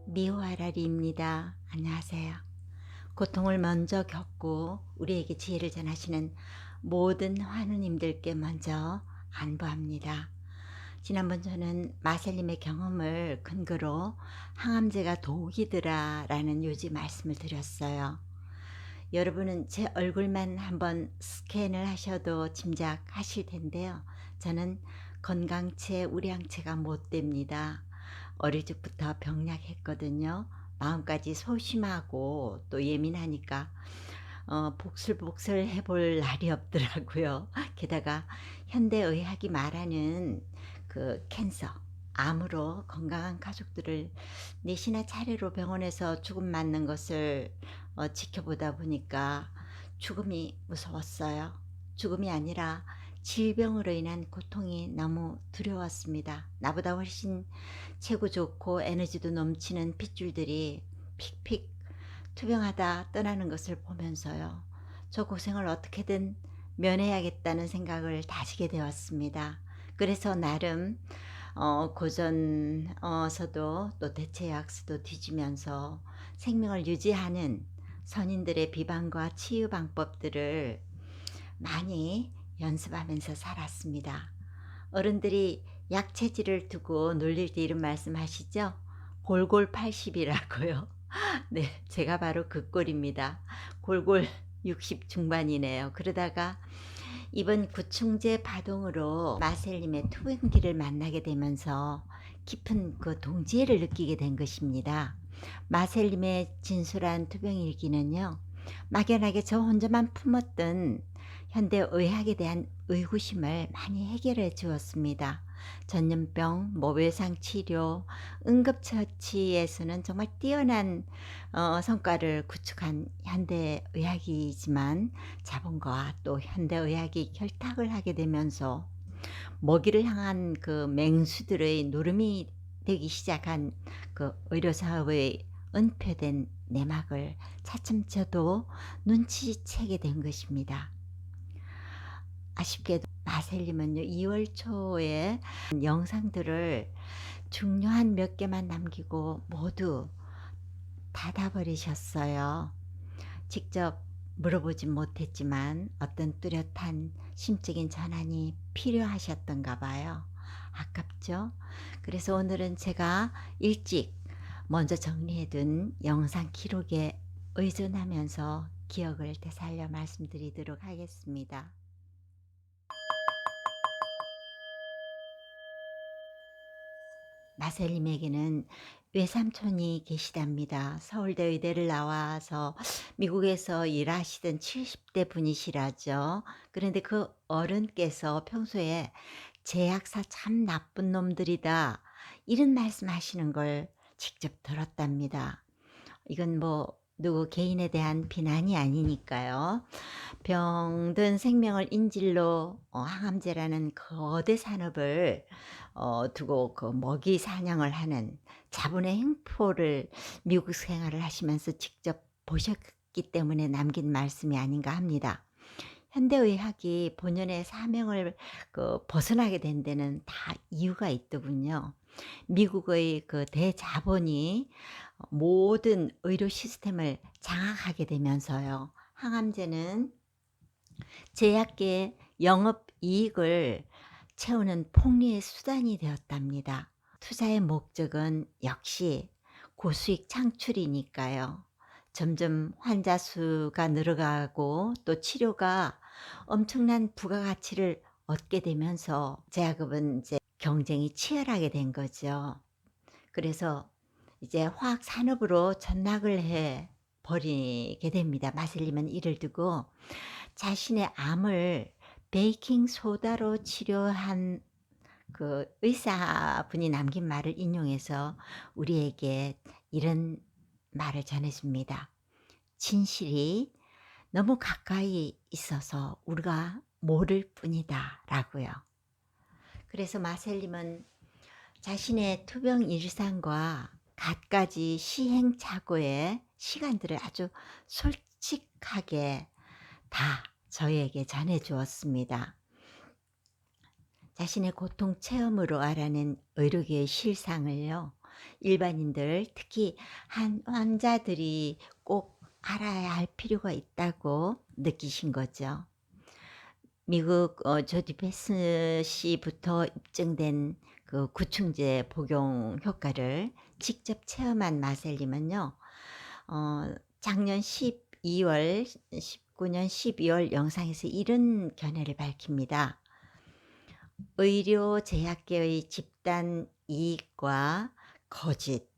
미호아라리입니다. 안녕하세요. 고통을 먼저 겪고 우리에게 지혜를 전하시는 모든 환우님들께 먼저 안부합니다. 지난번 저는 마셀님의 경험을 근거로 항암제가 독이더라 라는 요지 말씀을 드렸어요. 여러분은 제 얼굴만 한번 스캔을 하셔도 짐작하실 텐데요. 저는 건강체, 우량체가 못 됩니다. 어릴 적부터 병약했거든요. 마음까지 소심하고 또 예민하니까 복슬복슬 해볼 날이 없더라고요. 게다가 현대의학이 말하는 그 캔서, 암으로 건강한 가족들을 넷이나 차례로 병원에서 죽음 맞는 것을 지켜보다 보니까 죽음이 무서웠어요. 죽음이 아니라 질병으로 인한 고통이 너무 두려웠습니다. 나보다 훨씬 체구 좋고 에너지도 넘치는 핏줄들이 픽픽 투병하다 떠나는 것을 보면서요. 저 고생을 어떻게든 면해야겠다는 생각을 다지게 되었습니다. 그래서 나름 고전서도 또 대체약서도 뒤지면서 생명을 유지하는 선인들의 비방과 치유 방법들을 많이 연습하면서 살았습니다. 어른들이 약체질을 두고 놀릴 때 이런 말씀하시죠? 골골 80이라고요. 네, 제가 바로 그 꼴입니다. 골골 60 중반이네요. 그러다가 이번 구충제 파동으로 마셀님의 투병기를 만나게 되면서 깊은 그 동지애를 느끼게 된 것입니다. 마셀님의 진솔한 투병일기는요, 막연하게 저 혼자만 품었던 현대의학에 대한 의구심을 많이 해결해 주었습니다. 전염병, 외상 치료, 응급처치에서는 정말 뛰어난 성과를 구축한 현대의학이지만 자본과 또 현대의학이 결탁을 하게 되면서 먹이를 향한 그 맹수들의 노름이 되기 시작한 그 의료사업의 은폐된 내막을 차츰 저도 눈치채게 된 것입니다. 아쉽게도 마셀님은요, 2월 초에 영상들을 중요한 몇 개만 남기고 모두 닫아버리셨어요. 직접 물어보진 못했지만 어떤 뚜렷한 심적인 전환이 필요하셨던가 봐요. 아깝죠? 그래서 오늘은 제가 일찍 먼저 정리해둔 영상 기록에 의존하면서 기억을 되살려 말씀드리도록 하겠습니다. 마셀님에게는 외삼촌이 계시답니다. 서울대 의대를 나와서 미국에서 일하시던 70대 분이시라죠. 그런데 그 어른께서 평소에 제약사 참 나쁜 놈들이다, 이런 말씀하시는 걸 직접 들었답니다. 이건 누구 개인에 대한 비난이 아니니까요. 병든 생명을 인질로 항암제라는 거대 산업을 두고 그 먹이 사냥을 하는 자본의 횡포를 미국 생활을 하시면서 직접 보셨기 때문에 남긴 말씀이 아닌가 합니다. 현대의학이 본연의 사명을 벗어나게 된 데는 다 이유가 있더군요. 미국의 그 대자본이 모든 의료 시스템을 장악하게 되면서요. 항암제는 제약계의 영업이익을 채우는 폭리의 수단이 되었답니다. 투자의 목적은 역시 고수익 창출이니까요. 점점 환자 수가 늘어가고 또 치료가 엄청난 부가가치를 얻게 되면서 제약업은 이제 경쟁이 치열하게 된 거죠. 그래서 이제 화학 산업으로 전락을 해 버리게 됩니다. 마슬림은 이를 두고 자신의 암을 베이킹 소다로 치료한 그 의사분이 남긴 말을 인용해서 우리에게 이런 말을 전해줍니다. 진실이 너무 가까이 있어서 우리가 모를 뿐이다 라고요. 그래서 마셀님은 자신의 투병 일상과 갖가지 시행착오의 시간들을 아주 솔직하게 다 저에게 전해 주었습니다. 자신의 고통 체험으로 알아낸 의료계의 실상을요, 일반인들 특히 한 환자들이 꼭 알아야 할 필요가 있다고 느끼신 거죠. 미국 조지 패스시부터 입증된 그 구충제 복용 효과를 직접 체험한 마셀님은요. 작년 12월 19년 12월 영상에서 이런 견해를 밝힙니다. 의료 제약계의 집단 이익과 거짓,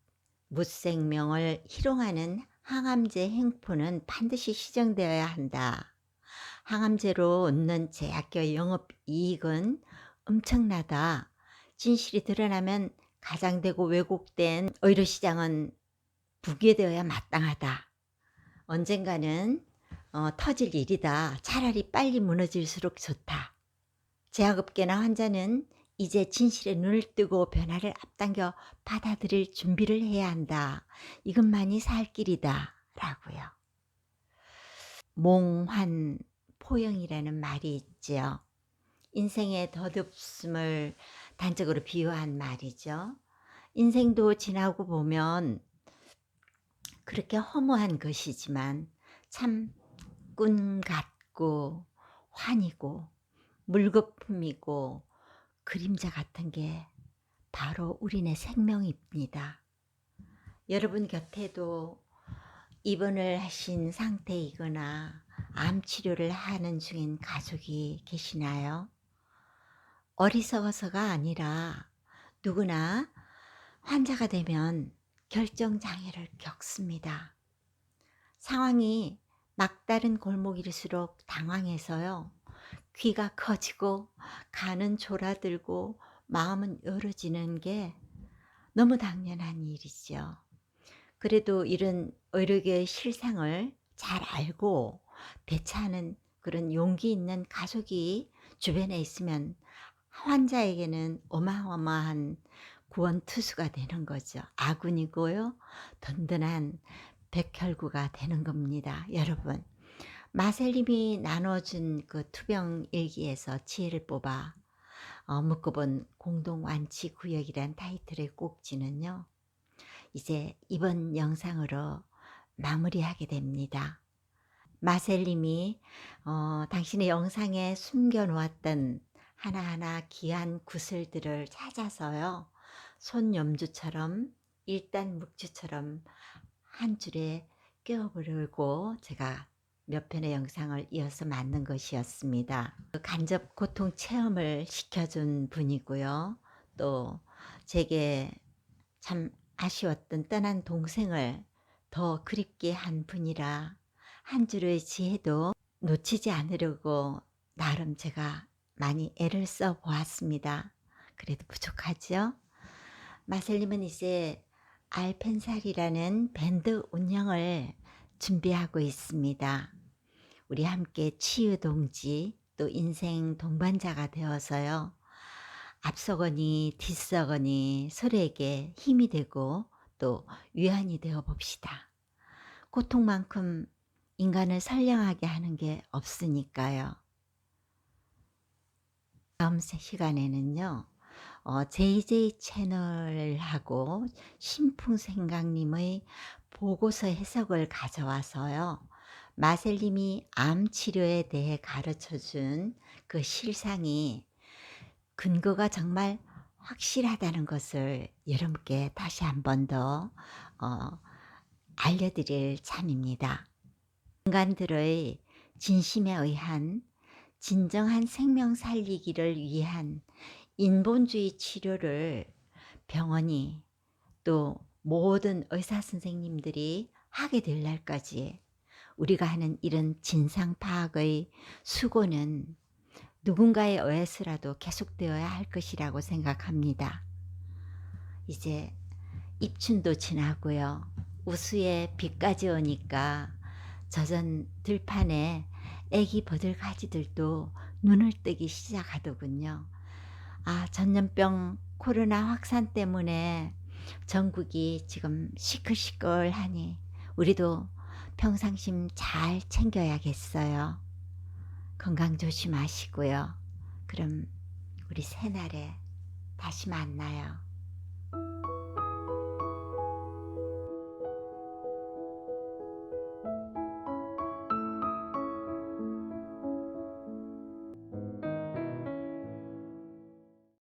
무생명을 희롱하는 항암제 횡포는 반드시 시정되어야 한다. 항암제로 얻는 제약계의 영업이익은 엄청나다. 진실이 드러나면 가장되고 왜곡된 의료시장은 붕괴되어야 마땅하다. 언젠가는 터질 일이다. 차라리 빨리 무너질수록 좋다. 제약업계나 환자는 이제 진실에 눈을 뜨고 변화를 앞당겨 받아들일 준비를 해야 한다. 이것만이 살 길이다. 라고요. 몽환 포영이라는 말이 있지요. 인생의 덧없음을 단적으로 비유한 말이죠. 인생도 지나고 보면 그렇게 허무한 것이지만 참 꿈 같고 환이고 물거품이고 그림자 같은 게 바로 우리네 생명입니다. 여러분 곁에도 입원을 하신 상태이거나 암 치료를 하는 중인 가족이 계시나요? 어리석어서가 아니라 누구나 환자가 되면 결정장애를 겪습니다. 상황이 막다른 골목일수록 당황해서요. 귀가 커지고 간은 졸아들고 마음은 열어지는 게 너무 당연한 일이죠. 그래도 이런 의료계의 실상을 잘 알고 대처하는 그런 용기 있는 가족이 주변에 있으면 환자에게는 어마어마한 구원투수가 되는 거죠. 아군이고요. 든든한 백혈구가 되는 겁니다. 여러분, 마셀님이 나눠준 그 투병 일기에서 지혜를 뽑아 묶어본 공동완치구역이란 타이틀의 꼭지는요. 이제 이번 영상으로 마무리하게 됩니다. 마셀님이 당신의 영상에 숨겨놓았던 하나하나 귀한 구슬들을 찾아서요. 손염주처럼 일단 묵주처럼 한 줄에 끼워보려고 제가 몇 편의 영상을 이어서 만든 것이었습니다. 간접 고통 체험을 시켜준 분이고요. 또 제게 참 아쉬웠던 떠난 동생을 더 그립게 한 분이라 한 줄의 지혜도 놓치지 않으려고 나름 제가 많이 애를 써 보았습니다. 그래도 부족하죠? 마셀님은 이제 알펜살이라는 밴드 운영을 준비하고 있습니다. 우리 함께 치유동지 또 인생 동반자가 되어서요. 앞서거니 뒤서거니 서로에게 힘이 되고 또 위안이 되어 봅시다. 고통만큼 인간을 선량하게 하는 게 없으니까요. 다음 시간에는요. JJ 채널하고 신풍생강님의 보고서 해석을 가져와서요. 마셀님이 암 치료에 대해 가르쳐준 그 실상이 근거가 정말 확실하다는 것을 여러분께 다시 한 번 더 알려드릴 참입니다. 인간들의 진심에 의한 진정한 생명 살리기를 위한 인본주의 치료를 병원이 또 모든 의사 선생님들이 하게 될 날까지 우리가 하는 이런 진상 파악의 수고는 누군가에 의해서라도 계속되어야 할 것이라고 생각합니다. 이제 입춘도 지나고요. 우수에 비까지 오니까 젖은 들판에 애기 버들가지들도 눈을 뜨기 시작하더군요. 전염병 코로나 확산 때문에 전국이 지금 시끌시끌하니 우리도 평상심 잘 챙겨야겠어요. 건강 조심하시고요. 그럼 우리 새날에 다시 만나요.